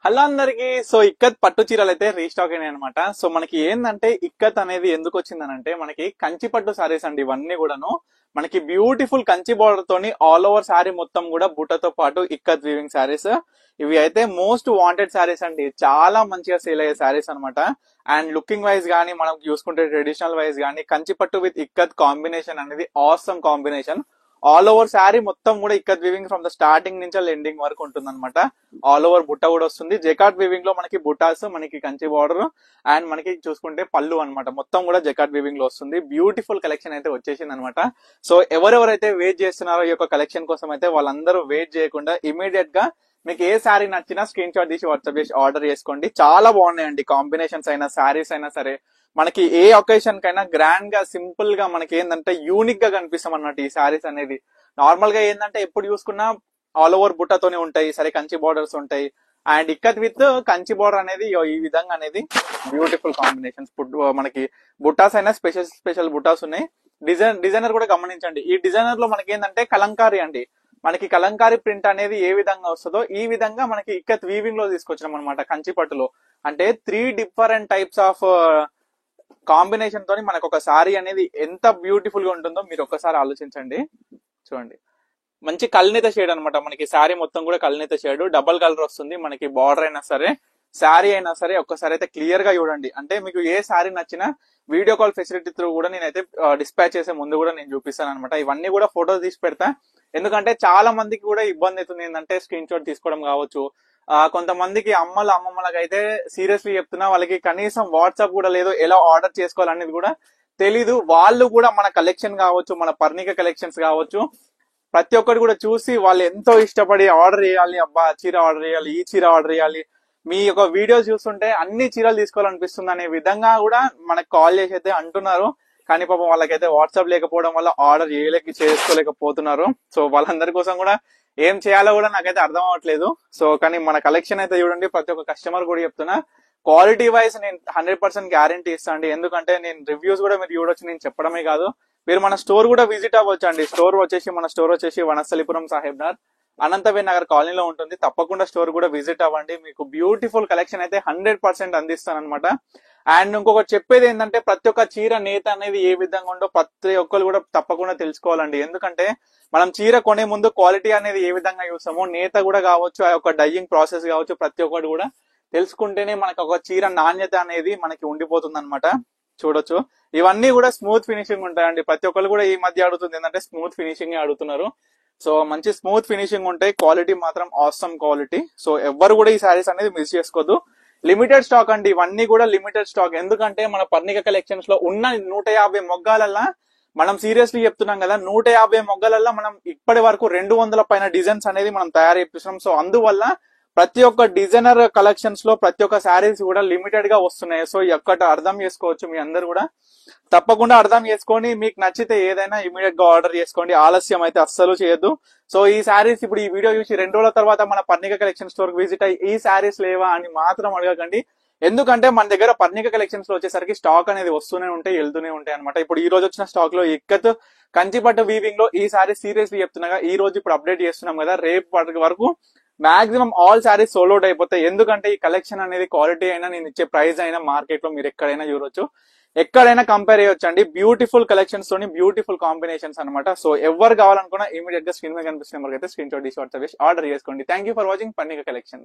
Hello అందరికి. So ikat పట్టు చీరలు అయితే రీస్టాక్ అయినాయి అనమాట. సో మనకి ఏంటంటే ఇక్కత్ అనేది ఎందుకు వచ్చిందనంటే మనకి కంచి పట్టు సారీస్ అండి. ఇవన్నీ కూడాను మనకి బ్యూటిఫుల్ కంచి బార్డర్ తోని ఆల్ ఓవర్ సారీ మొత్తం కూడా బుట్టతో పాటు ఇక్కత్ వీవింగ్ సారీస్. ఇవి అయితే మోస్ట్ వాంటెడ్ సారీస్ అండి. చాలా మంచిగా సేల్ అయ్యే సారీస్ అనమాట. అండ్ లుకింగ్ వైజ్ గానీ మనం చూసుకుంటే ట్రెడిషనల్ వైజ్ గానీ కంచి పట్టు విత్ ఇక్కత్ కాంబినేషన్ అనేది awesome combination. All over sari మొత్తం కూడా ikat weaving from the starting నుంచి ఎండింగ్ వరకు ఉంటుంది అనమాట. ఆల్ ఓవర్ బుట్ట కూడా వస్తుంది. జెకాట్ వీవింగ్ లో మనకి బుటాస్, మనకి కంచి బార్డర్ అండ్ మనకి చూసుకుంటే పళ్ళు అనమాట. మొత్తం కూడా జెకాట్ వీవింగ్ లో వస్తుంది. బ్యూటిఫుల్ కలెక్షన్ అయితే వచ్చేసింది అనమాట. సో ఎవరెవరైతే వెయిట్ చేస్తున్నారో ఈ యొక్క కలెక్షన్ కోసం అయితే వాళ్ళందరూ వెయిట్ చేయకుండా ఇమీడియట్ గా మీకు ఏ శారీ నచ్చినా స్క్రీన్ షాట్ తీసి వాట్సాప్ చేసి ఆర్డర్ చేసుకోండి. చాలా బాగున్నాయండి. కాంబినేషన్స్ అయినా శారీస్ అయినా సరే మనకి ఏ ఒకేషన్ కైనా గ్రాండ్ గా సింపుల్ గా మనకి ఏంటంటే యూనిక్ గా కనిపిస్తాం అన్నట్టు ఈ శారీస్ అనేది. నార్మల్ గా ఏంటంటే ఎప్పుడు చూసుకున్నా ఆల్ ఓవర్ బుట్టతోనే ఉంటాయి, సరే కంచి బార్డర్స్ ఉంటాయి. And ikat with Kanchi border అనేది ఈ విధంగా అనేది బ్యూటిఫుల్ కాంబినేషన్స్. మనకి బుట్టాస్ అయినా స్పెషల్ స్పెషల్ బుట్టాస్ ఉన్నాయి. డిజైనర్ కూడా గమనించండి. ఈ డిజైనర్ లో మనకి ఏంటంటే కలంకారీ అండి. మనకి కలంకారీ ప్రింట్ అనేది ఏ విధంగా వస్తుందో ఈ విధంగా మనకి ఇక్కత్ వీవింగ్ లో తీసుకొచ్చినాం అనమాట. కంచి పట్టులో అంటే 3 డిఫరెంట్ టైప్స్ ఆఫ్ కాంబినేషన్ తోని మనకు ఒక సారీ అనేది ఎంత బ్యూటిఫుల్ గా ఉంటుందో మీరు ఒక్కసారి ఆలోచించండి. చూడండి, మంచి కల్నేత షేడ్ అనమాట. మనకి శారీ మొత్తం కూడా కల్నేత షేడ్, డబల్ కలర్ వస్తుంది. మనకి బార్డర్ అయినా సరే శారీ అయినా సరే ఒక్కసారి అయితే క్లియర్ గా చూడండి. అంటే మీకు ఏ శారీ నచ్చినా వీడియో కాల్ ఫెసిలిటీ త్రూ కూడా నేనైతే డిస్పాచ్ చేసే ముందు కూడా నేను చూపిస్తాను అనమాట. ఇవన్నీ కూడా ఫోటోస్ తీసి పెడతా. ఎందుకంటే చాలా మందికి కూడా ఇబ్బంది అవుతుంది ఏంటంటే స్క్రీన్ షాట్ తీసుకోవడం కావచ్చు. కొంతమందికి అమ్మమ్మలకి అయితే సీరియస్లీ చెప్తున్నా, వాళ్ళకి కనీసం వాట్సాప్ కూడా లేదు, ఎలా ఆర్డర్ చేసుకోవాలనేది కూడా తెలీదు. వాళ్ళు కూడా మన కలెక్షన్ కావచ్చు, మన పర్ణిక కలెక్షన్స్ కావచ్చు, ప్రతి ఒక్కటి కూడా చూసి వాళ్ళు ఎంతో ఇష్టపడి ఆర్డర్ చేయాలి. అబ్బా చీర ఆర్డర్ చేయాలి, ఈ చీర ఆర్డర్ చేయాలి, మీ యొక్క వీడియోస్ చూస్తుంటే అన్ని చీరలు తీసుకోవాలనిపిస్తుంది అనే విధంగా కూడా మనకు కాల్ చేసి అయితే అంటున్నారు. కానీ పాపం వాళ్ళకైతే వాట్సాప్ లేకపోవడం వల్ల ఆర్డర్ చేసుకోలేకపోతున్నారు. సో వాళ్ళందరి కోసం కూడా ఏం చేయాలో కూడా నాకైతే అర్థం అవ్వట్లేదు. సో కానీ మన కలెక్షన్ అయితే చూడండి, ప్రతి ఒక్క కస్టమర్ కూడా చెప్తున్నా క్వాలిటీ వైజ్ నేను 100% గ్యారంటీ ఇస్తాను అండి. ఎందుకంటే నేను రివ్యూస్ కూడా మీరు చూడొచ్చు, నేను చెప్పడమే కాదు. మీరు మన స్టోర్ కూడా విజిట్ అవ్వచ్చు అండి. మన స్టోర్ వచ్చేసి వనస్థలిపురం సాహెబ్నగర్ అనంతవేల్ నగర్ కాలనీలో ఉంటుంది. తప్పకుండా స్టోర్ కూడా విజిట్ అవ్వండి. మీకు బ్యూటిఫుల్ కలెక్షన్ అయితే 100% అందిస్తాను అనమాట. అండ్ ఇంకొకటి చెప్పేది ఏంటంటే ప్రతి ఒక్క చీర నేత అనేది ఏ విధంగా ఉందో ప్రతి ఒక్కరు కూడా తప్పకుండా తెలుసుకోవాలండి. ఎందుకంటే మనం చీర కొనే ముందు క్వాలిటీ అనేది ఏ విధంగా చూస్తామో నేత కూడా కావచ్చు, ఆ యొక్క డైయింగ్ ప్రాసెస్ కావచ్చు, ప్రతి ఒక్కటి కూడా తెలుసుకుంటేనే మనకు ఒక చీర నాణ్యత అనేది మనకి ఉండిపోతుంది అనమాట. చూడొచ్చు, ఇవన్నీ కూడా స్మూత్ ఫినిషింగ్ ఉంటాయండి. ప్రతి ఒక్కరు కూడా ఈ మధ్య అడుగుతుంది ఏంటంటే స్మూత్ ఫినిషింగ్ అడుగుతున్నారు. సో మంచి స్మూత్ ఫినిషింగ్ ఉంటాయి, క్వాలిటీ మాత్రం ఆసమ్ క్వాలిటీ. సో ఎవ్వరు కూడా ఈ శారీస్ అనేది మిస్ చేసుకోవద్దు. లిమిటెడ్ స్టాక్ అండి, ఇవన్నీ కూడా లిమిటెడ్ స్టాక్. ఎందుకంటే మన పర్ణిక కలెక్షన్స్ లో ఉన్న 150 మొగ్గాలల్లా మనం సీరియస్లీ చెప్తున్నాం కదా, 150 మొగ్గలల్లో మనం ఇప్పటి వరకు 200 పైన డిజైన్స్ అనేది మనం తయారు చేపిస్తున్నాం. సో అందువల్ల ప్రతి ఒక్క డిజైనర్ కలెక్షన్స్ లో ప్రతి ఒక్క శారీస్ కూడా లిమిటెడ్ గా వస్తున్నాయి. సో ఒక్కటి అర్థం చేసుకోవచ్చు. మీ అందరు కూడా తప్పకుండా అర్థం చేసుకొని మీకు నచ్చితే ఏదైనా ఇమీడియట్ గా ఆర్డర్ చేసుకోండి. ఆలస్యం అయితే అస్సలు చేయొద్దు. సో ఈ శారీస్ ఇప్పుడు ఈ వీడియో చూసి 2 రోజుల తర్వాత మన పర్ణిక కలెక్షన్ స్టోర్ విజిట్ అయ్యి ఈ శారీస్ లేవా అని మాత్రం అడగకండి. ఎందుకంటే మన దగ్గర పర్ణిక కలెక్షన్స్ లో వచ్చేసరికి స్టాక్ అనేది వస్తూనే ఉంటాయి, వెళ్తూనే ఉంటాయి అనమాట. ఇప్పుడు ఈ రోజు వచ్చిన స్టాక్ లో ఇక్కత్ కంచిపట్టు వీవింగ్ లో ఈ సారీ సీరియస్లీ చెప్తున్నా, ఈ రోజు ఇప్పుడు అప్డేట్ చేస్తున్నాం కదా, రేపు వరకు maximum all saris sold out అయిపోతాయి. ఎందుకంటే ఈ కలెక్షన్ అనేది క్వాలిటీ అయినా నేను ఇచ్చే ప్రైస్ అయినా మార్కెట్ లో మీరు ఎక్కడైనా చూడొచ్చు, ఎక్కడైనా కంపేర్ చేయొచ్చు అండి. బ్యూటిఫుల్ కలెక్షన్స్ తోని బ్యూటిఫుల్ కాంబినేషన్స్ అనమాట. సో ఎవరు కావాలనుకున్నా ఇమీడియట్ గా స్క్రీన్ మీద కనిపిస్తున్న నెంబర్ అయితే స్క్రీన్ షాట్ తీసి వాట్సాప్ చేసి ఆర్డర్ చేసుకోండి. Thank you for watching Parnika collection.